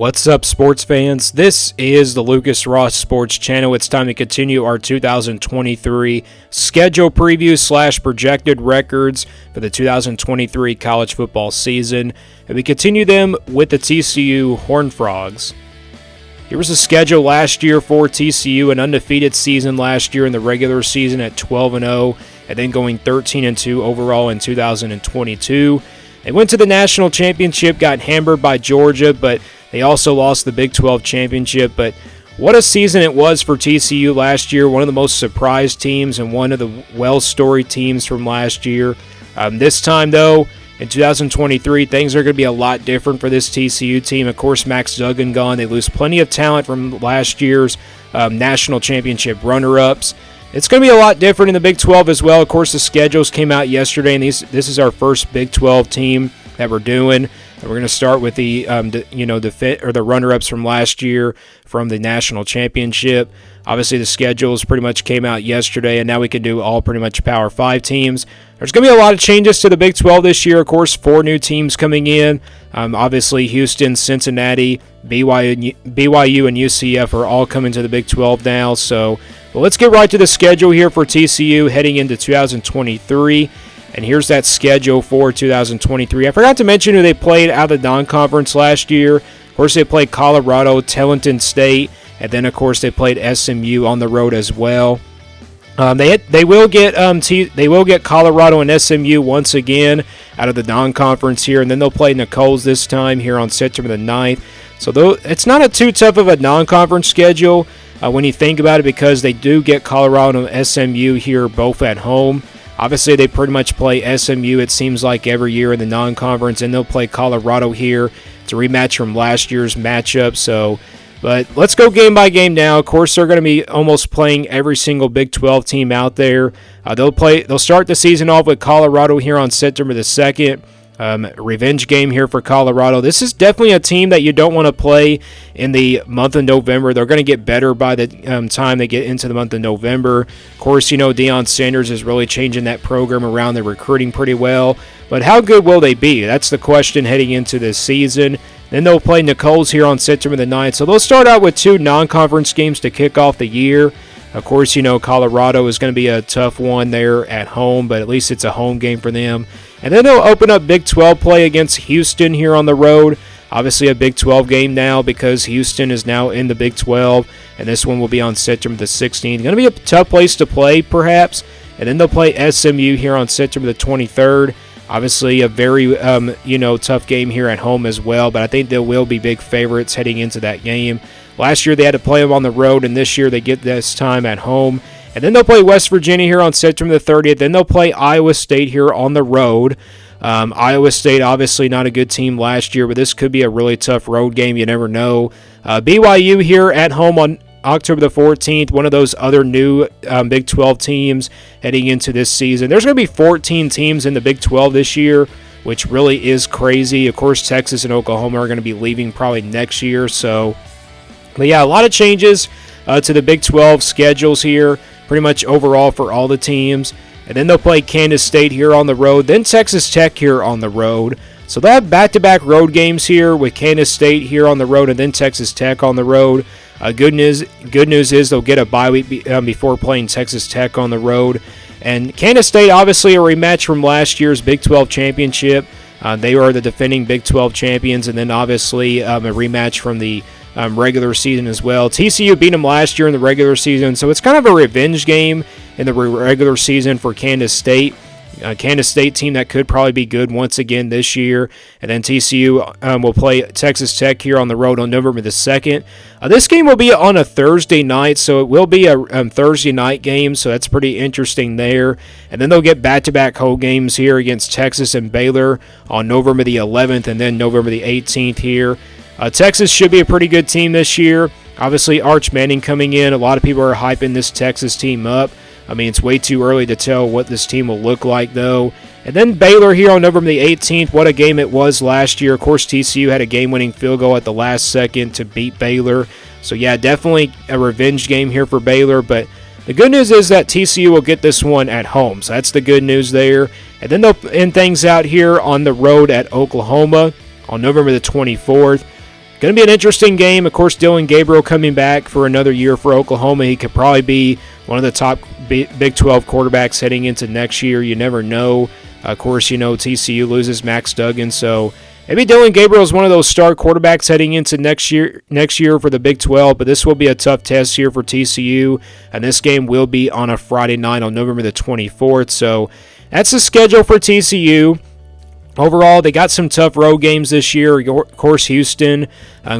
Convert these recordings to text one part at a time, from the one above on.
What's up, sports fans? This is the Lucas Ross Sports Channel. It's time to continue our 2023 schedule preview / projected records for the 2023 college football season. And we continue them with the TCU Horned Frogs. Here was the schedule last year for TCU, an undefeated season last year in the regular season at 12-0, and then going 13-2 overall in 2022. They went to the national championship, got hammered by Georgia, but they also lost the Big 12 championship. But what a season it was for TCU last year, one of the most surprised teams and one of the well-storied teams from last year. This time, though, in 2023, things are going to be a lot different for this TCU team. Of course, Max Duggan gone. They lose plenty of talent from last year's national championship runner-ups. It's going to be a lot different in the Big 12 as well. Of course, the schedules came out yesterday, and this is our first Big 12 team that we're doing. And we're going to start with the runner-ups from last year from the national championship. Obviously, the schedules pretty much came out yesterday, and now we can do all pretty much Power 5 teams. There's going to be a lot of changes to the Big 12 this year. Of course, 4 new teams coming in. Obviously, Houston, Cincinnati, BYU, and UCF are all coming to the Big 12 now. So, well, let's get right to the schedule here for TCU heading into 2023. And here's that schedule for 2023. I forgot to mention who they played out of the non-conference last year. Of course, they played Colorado, Tarleton State, and then, of course, they played SMU on the road as well. They will get Colorado and SMU once again out of the non-conference here, and then they'll play Nicole's this time here on September the 9th. So it's not too tough of a non-conference schedule when you think about it, because they do get Colorado and SMU here both at home. Obviously, they pretty much play SMU, it seems like, every year in the non-conference, and they'll play Colorado here. It's a rematch from last year's matchup. But let's go game by game now. Of course, they're going to be almost playing every single Big 12 team out there. They'll start the season off with Colorado here on September the 2nd. Revenge game here for Colorado. This is definitely a team that you don't want to play in the month of November. They're going to get better by the time they get into the month of November. Of course, Deion Sanders is really changing that program around. They're recruiting pretty well. But how good will they be? That's the question heading into this season. Then they'll play Nicole's here on September the 9th. So they'll start out with 2 non-conference games to kick off the year. Of course, Colorado is going to be a tough one there at home, but at least it's a home game for them. And then they'll open up Big 12 play against Houston here on the road. Obviously a Big 12 game now because Houston is now in the Big 12, and this one will be on September the 16th. Going to be a tough place to play, perhaps. And then they'll play SMU here on September the 23rd. Obviously a very, tough game here at home as well, but I think they will be big favorites heading into that game. Last year they had to play them on the road, and this year they get this time at home. And then they'll play West Virginia here on September the 30th. Then they'll play Iowa State here on the road. Iowa State, obviously not a good team last year, but this could be a really tough road game. You never know. BYU here at home on October the 14th, one of those other new Big 12 teams heading into this season. There's going to be 14 teams in the Big 12 this year, which really is crazy. Of course, Texas and Oklahoma are going to be leaving probably next year. But yeah, a lot of changes to the Big 12 schedules here, pretty much overall for all the teams. And then they'll play Kansas State here on the road, then Texas Tech here on the road. So they'll have back-to-back road games here with Kansas State here on the road and then Texas Tech on the road. Good news is they'll get a bye week before playing Texas Tech on the road. And Kansas State, obviously a rematch from last year's Big 12 championship. They are the defending Big 12 champions, and then obviously a rematch from the regular season as well. TCU beat them last year in the regular season, so it's kind of a revenge game in the regular season for Kansas State. Kansas State team that could probably be good once again this year. And then TCU will play Texas Tech here on the road on November the 2nd. This game will be on a Thursday night, so it will be a Thursday night game, so that's pretty interesting there. And then they'll get back-to-back home games here against Texas and Baylor on November the 11th and then November the 18th here. Texas should be a pretty good team this year. Obviously, Arch Manning coming in. A lot of people are hyping this Texas team up. I mean, it's way too early to tell what this team will look like, though. And then Baylor here on November the 18th. What a game it was last year. Of course, TCU had a game-winning field goal at the last second to beat Baylor. So, yeah, definitely a revenge game here for Baylor. But the good news is that TCU will get this one at home. So that's the good news there. And then they'll end things out here on the road at Oklahoma on November the 24th. going to be an interesting game. Of course, Dillon Gabriel coming back for another year for Oklahoma. He could probably be one of the top Big 12 quarterbacks heading into next year. You never know. Of course, TCU loses Max Duggan, so maybe Dillon Gabriel is one of those star quarterbacks heading into next year for the Big 12, but this will be a tough test here for TCU, and this game will be on a Friday night on November the 24th, so that's the schedule for TCU. Overall, they got some tough road games this year. Of course, Houston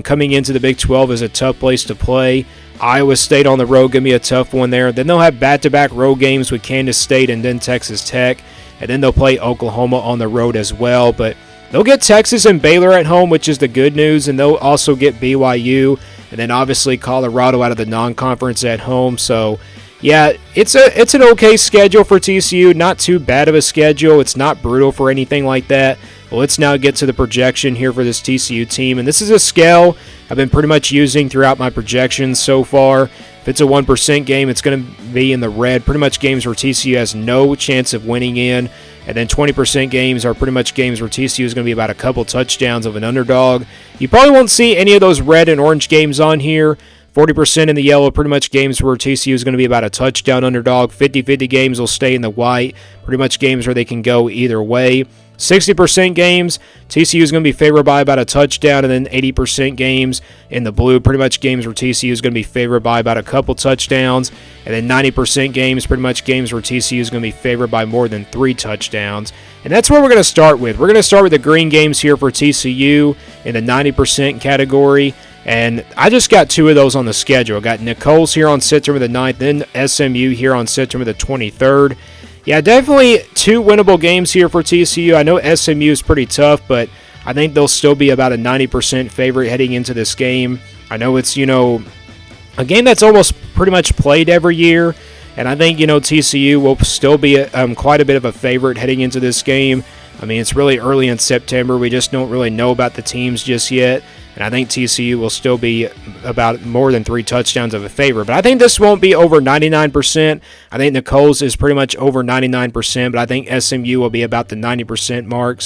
coming into the Big 12 is a tough place to play. Iowa State on the road going to be a tough one there. Then they'll have back-to-back road games with Kansas State and then Texas Tech. And then they'll play Oklahoma on the road as well. But they'll get Texas and Baylor at home, which is the good news. And they'll also get BYU. And then obviously Colorado out of the non-conference at home. So, yeah, it's an okay schedule for TCU. Not too bad of a schedule. It's not brutal for anything like that. Well, let's now get to the projection here for this TCU team. And this is a scale I've been pretty much using throughout my projections so far. If it's a 1% game, it's going to be in the red. Pretty much games where TCU has no chance of winning in. And then 20% games are pretty much games where TCU is going to be about a couple touchdowns of an underdog. You probably won't see any of those red and orange games on here. 40% in the yellow, pretty much games where TCU is going to be about a touchdown underdog. 50-50 games will stay in the white. Pretty much games where they can go either way. 60% games, TCU is going to be favored by about a touchdown, and then 80% games in the blue, pretty much games where TCU is going to be favored by about a couple touchdowns, and then 90% games, pretty much games where TCU is going to be favored by more than 3 touchdowns. And that's what we're going to start with. We're going to start with the green games here for TCU in the 90% category, and I just got 2 of those on the schedule. I got Nicole's here on September the 9th, then SMU here on September the 23rd. Yeah, definitely 2 winnable games here for TCU. I know SMU is pretty tough, but I think they'll still be about a 90% favorite heading into this game. I know it's, a game that's almost pretty much played every year, and I think, TCU will still be quite a bit of a favorite heading into this game. I mean, it's really early in September. We just don't really know about the teams just yet. And I think TCU will still be about more than 3 touchdowns of a favorite. But I think this won't be over 99%. I think Nicole's is pretty much over 99%, but I think SMU will be about the 90% mark.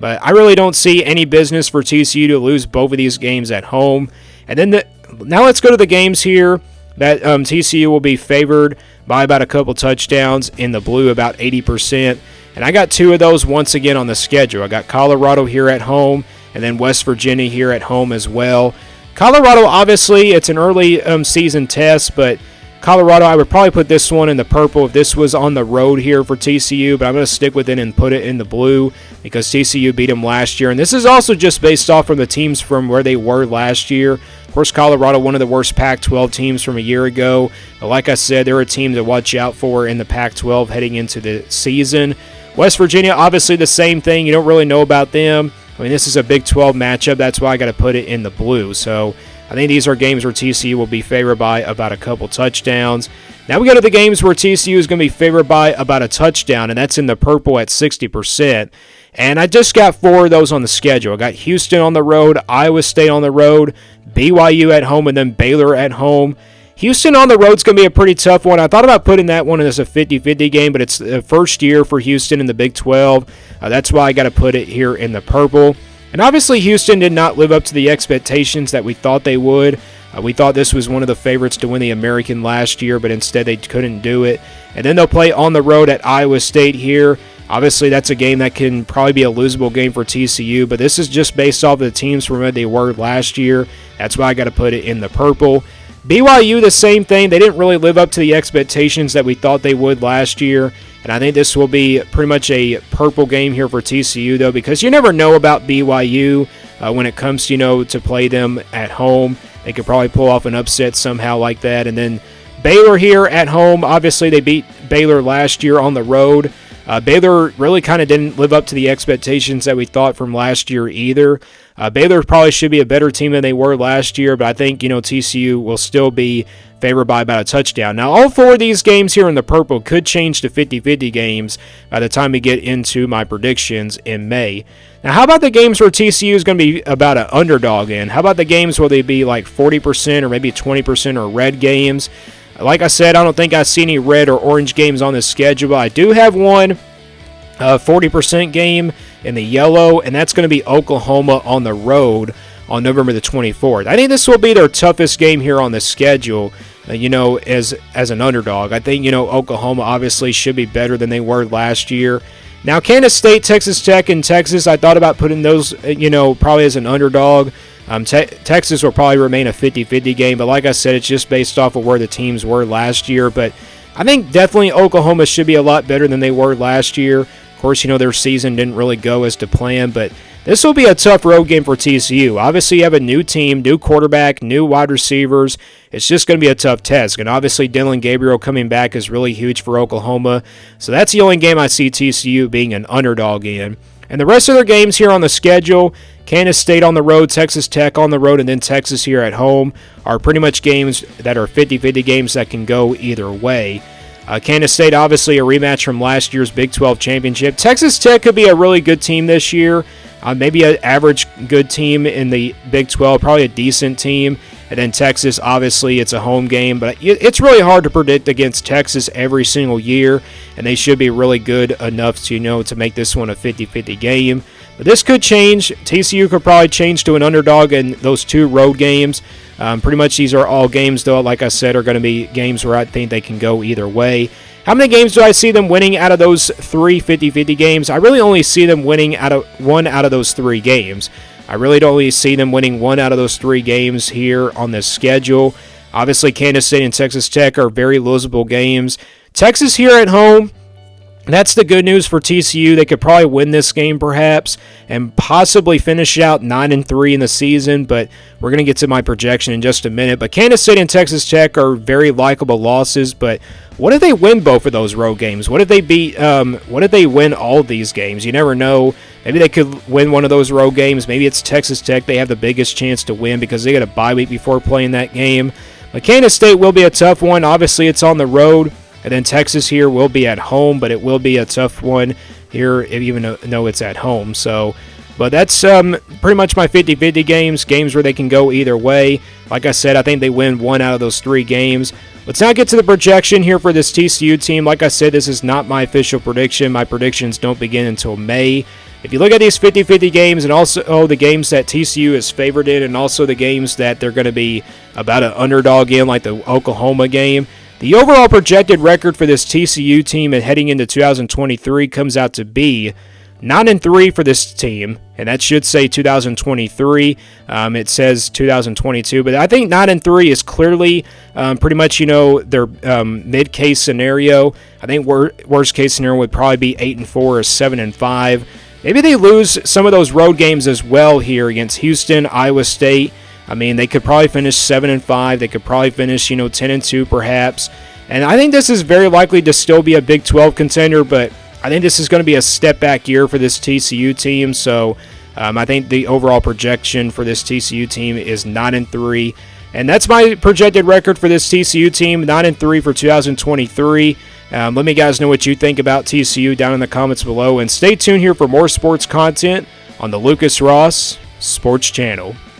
But I really don't see any business for TCU to lose both of these games at home. And then now let's go to the games here that TCU will be favored by about a couple touchdowns in the blue, about 80%. And I got 2 of those once again on the schedule. I got Colorado here at home, and then West Virginia here at home as well. Colorado, obviously, it's an early season test, but Colorado, I would probably put this one in the purple if this was on the road here for TCU, but I'm going to stick with it and put it in the blue because TCU beat them last year. And this is also just based off from the teams from where they were last year. Of course, Colorado, one of the worst Pac-12 teams from a year ago. But like I said, they're a team to watch out for in the Pac-12 heading into the season. West Virginia, obviously the same thing. You don't really know about them. I mean, this is a Big 12 matchup. That's why I got to put it in the blue. So I think these are games where TCU will be favored by about a couple touchdowns. Now we go to the games where TCU is going to be favored by about a touchdown, and that's in the purple at 60%. And I just got 4 of those on the schedule. I got Houston on the road, Iowa State on the road, BYU at home, and then Baylor at home. Houston on the road is going to be a pretty tough one. I thought about putting that one as a 50-50 game, but it's the first year for Houston in the Big 12. That's why I got to put it here in the purple. And obviously Houston did not live up to the expectations that we thought they would. We thought this was one of the favorites to win the American last year, but instead they couldn't do it. And then they'll play on the road at Iowa State here. Obviously, that's a game that can probably be a losable game for TCU, but this is just based off of the teams from where they were last year. That's why I got to put it in the purple. BYU, the same thing. They didn't really live up to the expectations that we thought they would last year, and I think this will be pretty much a purple game here for TCU, though, because you never know about BYU when it comes to, to play them at home. They could probably pull off an upset somehow like that. And then Baylor here at home. Obviously, they beat Baylor last year on the road. Baylor really kind of didn't live up to the expectations that we thought from last year either. Baylor probably should be a better team than they were last year, but I think, TCU will still be favored by about a touchdown. Now, all 4 of these games here in the purple could change to 50-50 games by the time we get into my predictions in May. Now, how about the games where TCU is going to be about an underdog in? How about the games where they be like 40% or maybe 20% or red games? Like I said, I don't think I see any red or orange games on this schedule. I do have one 40% game in the yellow, and that's going to be Oklahoma on the road on November the 24th. I think this will be their toughest game here on the schedule, as an underdog. I think, Oklahoma obviously should be better than they were last year. Now, Kansas State, Texas Tech, and Texas, I thought about putting those, probably as an underdog. Texas will probably remain a 50-50 game, but like I said, it's just based off of where the teams were last year. But I think definitely Oklahoma should be a lot better than they were last year. Of course, their season didn't really go as to plan, but this will be a tough road game for TCU. Obviously, you have a new team, new quarterback, new wide receivers. It's just going to be a tough test. And obviously, Dylan Gabriel coming back is really huge for Oklahoma. So that's the only game I see TCU being an underdog in. And the rest of their games here on the schedule, Kansas State on the road, Texas Tech on the road, and then Texas here at home, are pretty much games that are 50-50 games that can go either way. Kansas State, obviously, a rematch from last year's Big 12 championship. Texas Tech could be a really good team this year. Maybe an average good team in the Big 12, probably a decent team. And then Texas, obviously, it's a home game. But it's really hard to predict against Texas every single year. And they should be really good enough to make this one a 50-50 game. But this could change. TCU could probably change to an underdog in those two road games. Pretty much these are all games, though, like I said, are going to be games where I think they can go either way. How many games do I see them winning out of those three 50-50 games? I really only see them winning one out of those three games. I really don't really see them winning one out of those three games here on this schedule. Obviously, Kansas State and Texas Tech are very losable games. Texas here at home, that's the good news for TCU. They could probably win this game perhaps and possibly finish out 9-3 in the season, but we're going to get to my projection in just a minute. But Kansas State and Texas Tech are very likable losses, but what if they win both of those road games? What if they win all of these games? You never know. Maybe they could win one of those road games. Maybe it's Texas Tech. They have the biggest chance to win because they got a bye week before playing that game. But Kansas State will be a tough one. Obviously, it's on the road. And then Texas here will be at home, but it will be a tough one here, even though it's at home. But that's pretty much my 50-50 games where they can go either way. Like I said, I think they win one out of those three games. Let's now get to the projection here for this TCU team. Like I said, this is not my official prediction. My predictions don't begin until May. If you look at these 50-50 games and also the games that TCU is favored in and also the games that they're going to be about an underdog in, like the Oklahoma game, the overall projected record for this TCU team heading into 2023 comes out to be 9-3 for this team, and that should say 2023. It says 2022, but I think 9-3 is clearly pretty much their mid-case scenario. I think worst case scenario would probably be 8-4 or 7-5. Maybe they lose some of those road games as well here against Houston, Iowa State. I mean, they could probably finish 7-5. They could probably finish 10-2 perhaps. And I think this is very likely to still be a Big 12 contender, but I think this is going to be a step back year for this TCU team. So I think the overall projection for this TCU team is 9-3. And that's my projected record for this TCU team, 9-3 for 2023. Let me guys know what you think about TCU down in the comments below. And stay tuned here for more sports content on the Lucas Ross Sports Channel.